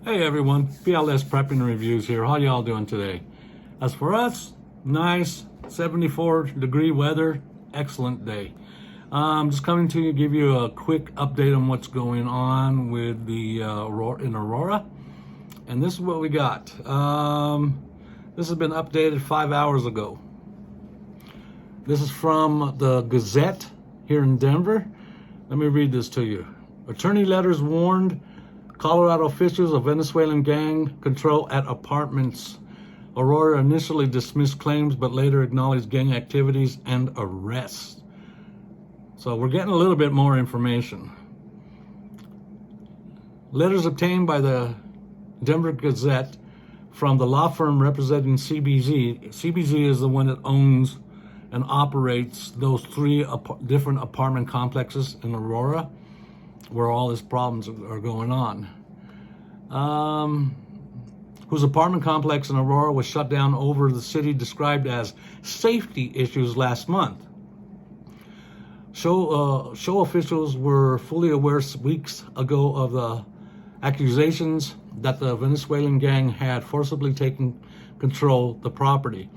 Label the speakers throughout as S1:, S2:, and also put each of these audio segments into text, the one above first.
S1: Hey everyone, PLS Prepping Reviews here. How y'all doing today? As for us, nice 74-degree weather, excellent day. Just coming to give you a quick update on what's going on with the Aurora. And this is what we got. This has been updated 5 hours ago. This is from the Gazette here in Denver. Let me read this to you. Attorney letters warned Colorado officials of Venezuelan gang control at apartments. Aurora initially dismissed claims but later acknowledged gang activities and arrests. So we're getting a little bit more information. Letters obtained by the Denver Gazette from the law firm representing CBZ. CBZ is the one that owns and operates those three different apartment complexes in Aurora, where all these problems are going on. Whose apartment complex in Aurora was shut down over the city described as safety issues last month. Show officials were fully aware weeks ago of the accusations that the Venezuelan gang had forcibly taken control of the property.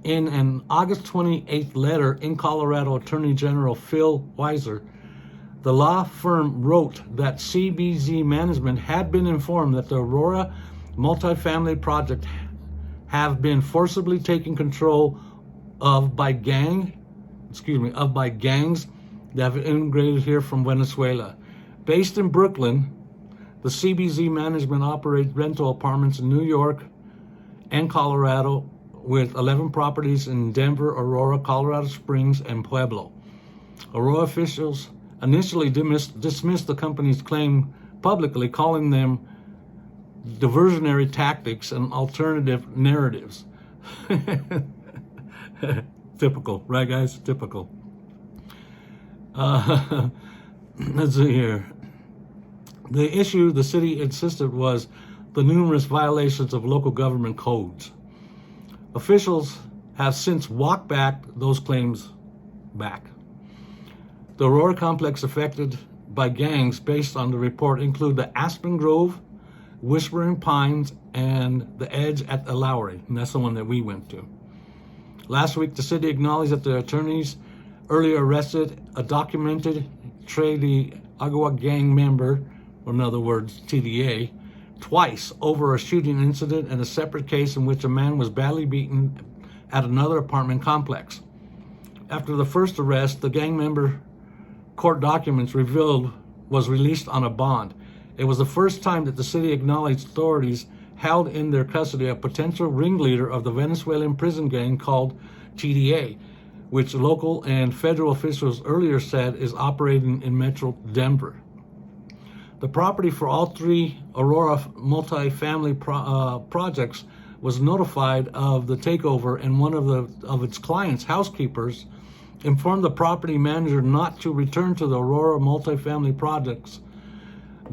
S1: In an August 28th letter in Colorado Attorney General Phil Weiser, the law firm wrote that CBZ management had been informed that the Aurora multifamily project have been forcibly taken control of by gangs that have immigrated here from Venezuela. Based in Brooklyn, the CBZ management operates rental apartments in New York and Colorado with 11 properties in Denver, Aurora, Colorado Springs, and Pueblo. Aurora officials initially dismissed the company's claim publicly, calling them diversionary tactics and alternative narratives. Typical, right guys? Typical. Let's see here. The issue the city insisted was the numerous violations of local government codes. Officials have since walked back those claims back. The Aurora complex affected by gangs based on the report include the Aspen Grove, Whispering Pines, and the Edge at the Lowry, and that's the one that we went to. Last week, the city acknowledged that the attorneys earlier arrested a documented Tres de Agua gang member, or in other words, TDA, twice over a shooting incident and a separate case in which a man was badly beaten at another apartment complex. After the first arrest, the gang member court documents revealed was released on a bond. It was the first time that the city acknowledged authorities held in their custody a potential ringleader of the Venezuelan prison gang called TDA, which local and federal officials earlier said is operating in Metro Denver. The property for all three Aurora multifamily projects was notified of the takeover, and one of its clients' housekeepers informed the property manager not to return to the Aurora multifamily projects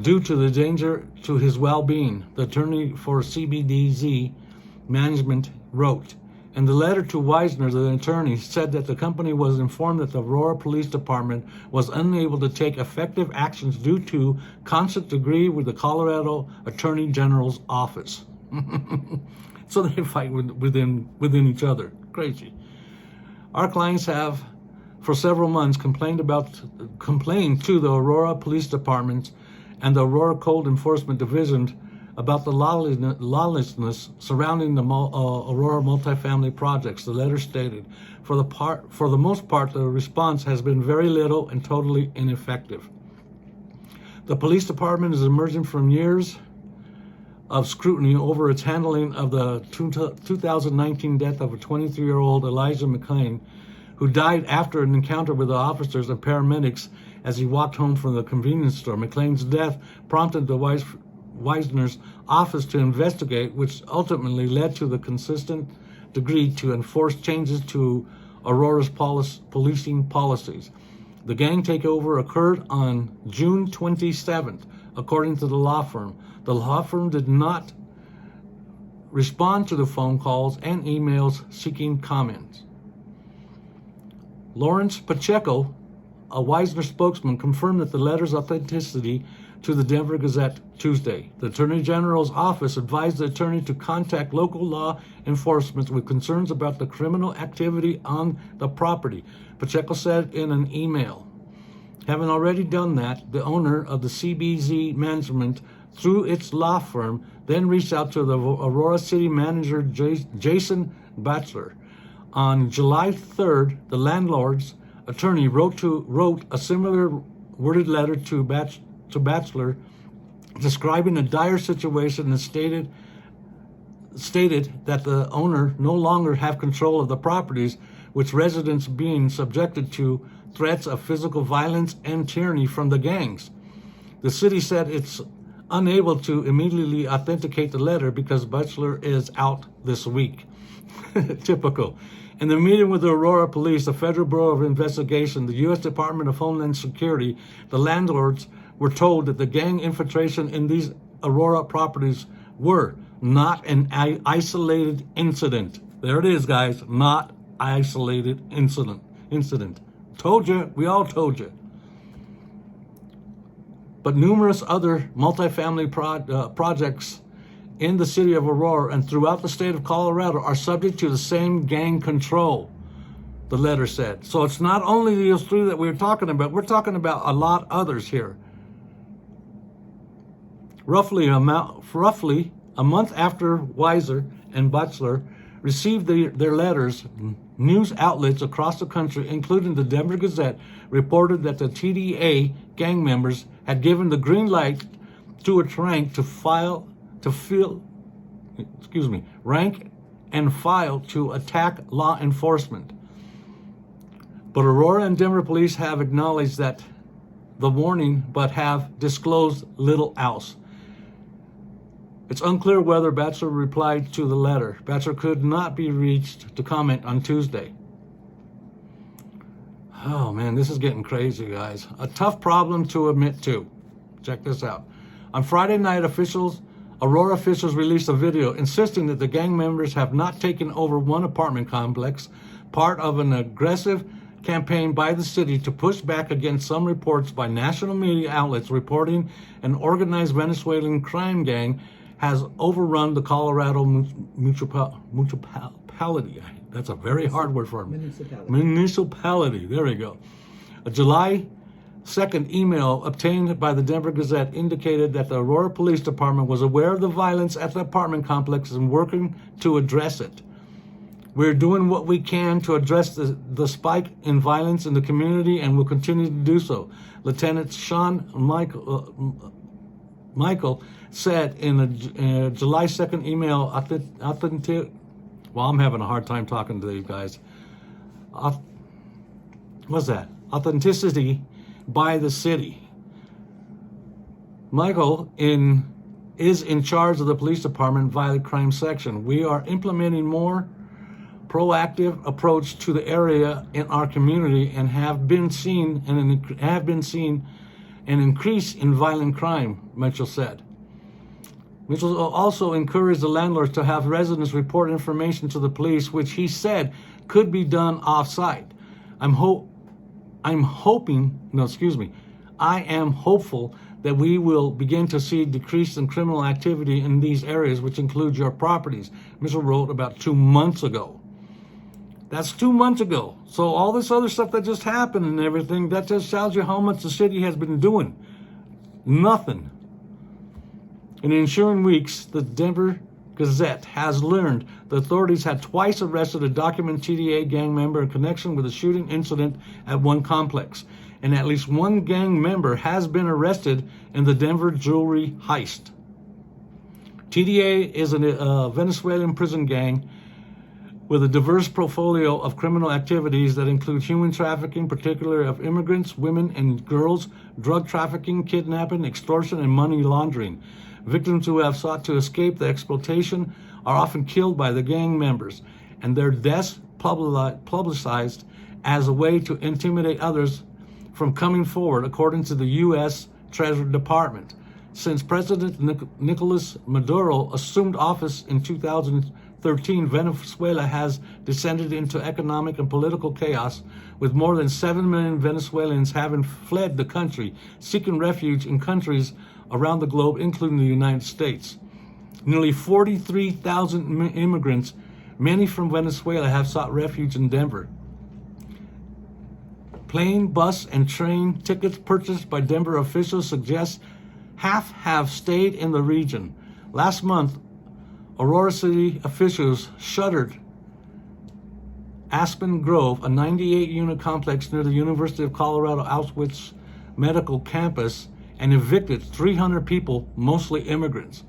S1: due to the danger to his well-being, the attorney for CBDZ management wrote. In the letter to Weisner, the attorney said that the company was informed that the Aurora Police Department was unable to take effective actions due to consent decree with the Colorado Attorney General's office. So they fight within each other. Crazy. Our clients have, for several months, complained to the Aurora Police Department and the Aurora Code Enforcement Division about the lawlessness surrounding the Aurora multifamily projects, the letter stated. For the most part, the response has been very little and totally ineffective. The police department is emerging from years of scrutiny over its handling of the 2019 death of a 23-year-old Elijah McLean, who died after an encounter with the officers and paramedics as he walked home from the convenience store. McLean's death prompted the Weisner's office to investigate, which ultimately led to the consistent decree to enforce changes to Aurora's policing policies. The gang takeover occurred on June 27th, according to the law firm. The law firm did not respond to the phone calls and emails seeking comments. Lawrence Pacheco, a Weisner spokesman, confirmed that the letter's authenticity to the Denver Gazette Tuesday. The Attorney General's office advised the attorney to contact local law enforcement with concerns about the criminal activity on the property, Pacheco said in an email. Having already done that, the owner of the CBZ Management, through its law firm, then reached out to the Aurora City Manager Jason Batchelor. On July 3rd, the landlord's attorney wrote a similar worded letter to Batchelor describing a dire situation and stated that the owner no longer have control of the properties, with residents being subjected to threats of physical violence and tyranny from the gangs. The city said it's unable to immediately authenticate the letter because Batchelor is out this week. Typical. In the meeting with the Aurora Police, the Federal Bureau of Investigation, the U.S. Department of Homeland Security, the landlords were told that the gang infiltration in these Aurora properties were not an isolated incident. There it is, guys. Not isolated incident. Told you. We all told you. But numerous other multifamily projects in the city of Aurora and throughout the state of Colorado are subject to the same gang control, the letter said. So it's not only these three that we're talking about a lot others here. Roughly a month after Weiser and Batchelor received their letters, news outlets across the country, including the Denver Gazette, reported that the TDA gang members had given the green light to its rank and file to attack law enforcement. But Aurora and Denver police have acknowledged that the warning, but have disclosed little else. It's unclear whether Batchelor replied to the letter. Batchelor could not be reached to comment on Tuesday. Oh man, this is getting crazy, guys. A tough problem to admit to. Check this out. On Friday night, Aurora officials released a video insisting that the gang members have not taken over one apartment complex, part of an aggressive campaign by the city to push back against some reports by national media outlets reporting an organized Venezuelan crime gang has overrun the Colorado municipality. That's a very hard word for me. Municipality. There we go. A July 2nd email obtained by the Denver Gazette indicated that the Aurora Police Department was aware of the violence at the apartment complex and working to address it. We're doing what we can to address the spike in violence in the community and will continue to do so, Lieutenant Sean Michael said in a July 2nd email. Well, I'm having a hard time talking to these guys. What's that? Authenticity by the city. Michael is in charge of the police department violent crime section. We are implementing more proactive approach to the area in our community and have been seen an increase in violent crime, Mitchell said. Mitchell also encouraged the landlords to have residents report information to the police, which he said could be done off-site. I am hopeful that we will begin to see decrease in criminal activity in these areas, which includes your properties, Mitchell wrote about 2 months ago. That's 2 months ago. So all this other stuff that just happened and everything, that just tells you how much the city has been doing. Nothing. In the ensuing weeks, the Denver Gazette has learned the authorities had twice arrested a documented TDA gang member in connection with a shooting incident at one complex, and at least one gang member has been arrested in the Denver jewelry heist. TDA is a Venezuelan prison gang with a diverse portfolio of criminal activities that include human trafficking, particularly of immigrants, women and girls, drug trafficking, kidnapping, extortion, and money laundering. Victims who have sought to escape the exploitation are often killed by the gang members, and their deaths publicized as a way to intimidate others from coming forward, according to the U.S. Treasury Department. Since President Nicolas Maduro assumed office in 2013, Venezuela has descended into economic and political chaos, with more than 7 million Venezuelans having fled the country, seeking refuge in countries around the globe, including the United States. Nearly 43,000 immigrants, many from Venezuela, have sought refuge in Denver. Plane, bus, and train tickets purchased by Denver officials suggest half have stayed in the region. Last month, Aurora City officials shuttered Aspen Grove, a 98-unit complex near the University of Colorado Auschwitz Medical Campus, and evicted 300 people, mostly immigrants.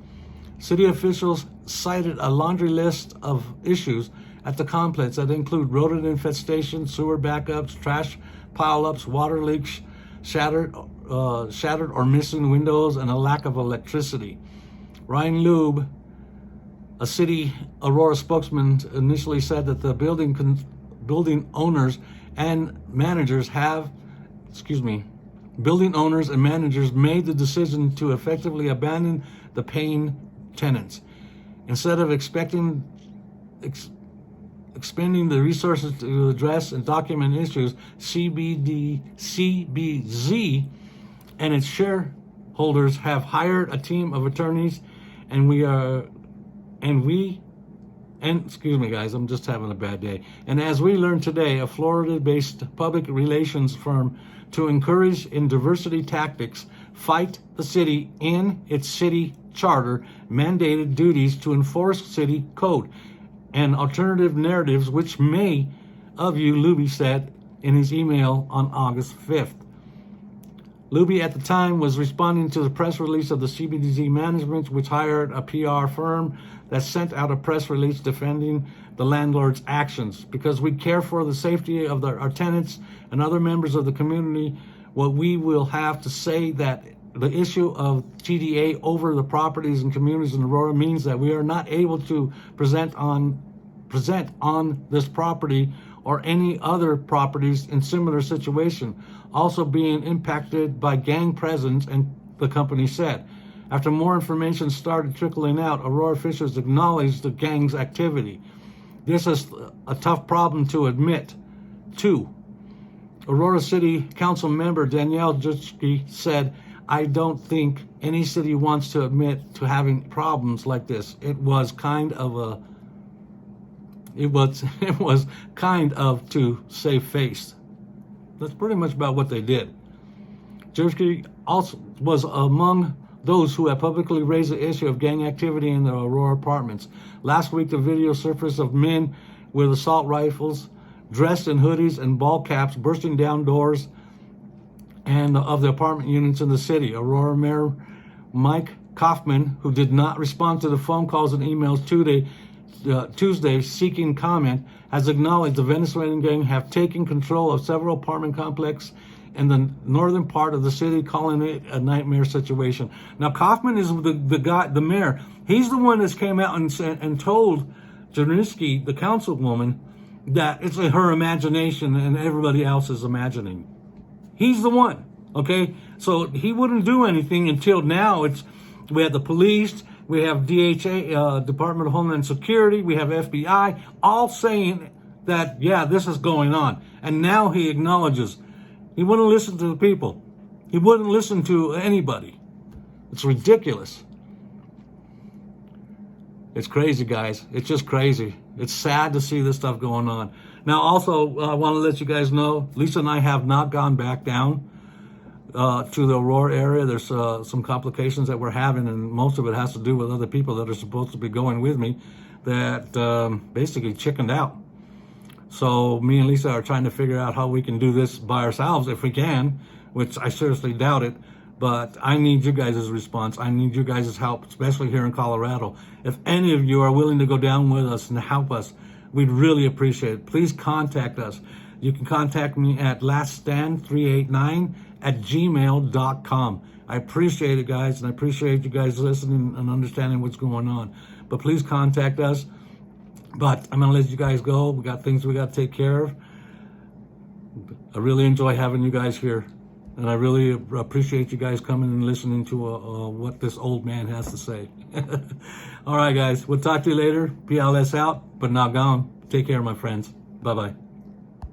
S1: City officials cited a laundry list of issues at the complex that include rodent infestation, sewer backups, trash pileups, water leaks, shattered or missing windows, and a lack of electricity. Ryan Lube, a city Aurora spokesman, initially said that the building owners and managers made the decision to effectively abandon the paying tenants. Instead of expending the resources to address and document issues, CBZ and its shareholders have hired a team of attorneys, excuse me guys, I'm just having a bad day. And as we learned today, a Florida-based public relations firm to encourage in diversity tactics, fight the city in its city charter mandated duties to enforce city code and alternative narratives, which many of you, Luby said in his email on August 5th. Luby at the time was responding to the press release of the CBDZ management, which hired a PR firm that sent out a press release defending the landlord's actions. Because we care for the safety of our tenants and other members of the community, what we will have to say that the issue of TDA over the properties and communities in Aurora means that we are not able to present on this property or any other properties in similar situation, also being impacted by gang presence, and the company said. After more information started trickling out, Aurora officials acknowledged the gang's activity. This is a tough problem to admit. 2. Aurora City Council member Danielle Jutski said, I don't think any city wants to admit to having problems like this. It was kind of to save face. That's pretty much about what they did. Jutski also was among those who have publicly raised the issue of gang activity in the Aurora apartments. Last week, the video surfaced of men with assault rifles, dressed in hoodies and ball caps, bursting down doors and of the apartment units in the city. Aurora Mayor Mike Kaufman, who did not respond to the phone calls and emails Tuesday seeking comment, has acknowledged the Venezuelan gang have taken control of several apartment complexes in the northern part of the city, calling it a nightmare situation. Now, Kaufman is the guy, the mayor. He's the one that came out and told Janiski, the councilwoman, that it's her imagination and everybody else is imagining. He's the one, okay? So he wouldn't do anything until now. We have the police, we have DHA, Department of Homeland Security, we have FBI, all saying that, yeah, this is going on. And now he acknowledges he wouldn't listen to the people. He wouldn't listen to anybody. It's ridiculous. It's crazy, guys. It's just crazy. It's sad to see this stuff going on. Now, also, I want to let you guys know, Lisa and I have not gone back down to the Aurora area. There's some complications that we're having, and most of it has to do with other people that are supposed to be going with me that basically chickened out. So me and Lisa are trying to figure out how we can do this by ourselves if we can, which I seriously doubt it. But I need you guys' response. I need you guys' help, especially here in Colorado. If any of you are willing to go down with us and help us, we'd really appreciate it. Please contact us. You can contact me at laststand389@gmail.com. I appreciate it, guys, and I appreciate you guys listening and understanding what's going on. But please contact us. But I'm going to let you guys go. We got things we got to take care of. I really enjoy having you guys here. And I really appreciate you guys coming and listening to what this old man has to say. All right, guys. We'll talk to you later. PLS out, but not gone. Take care, my friends. Bye-bye.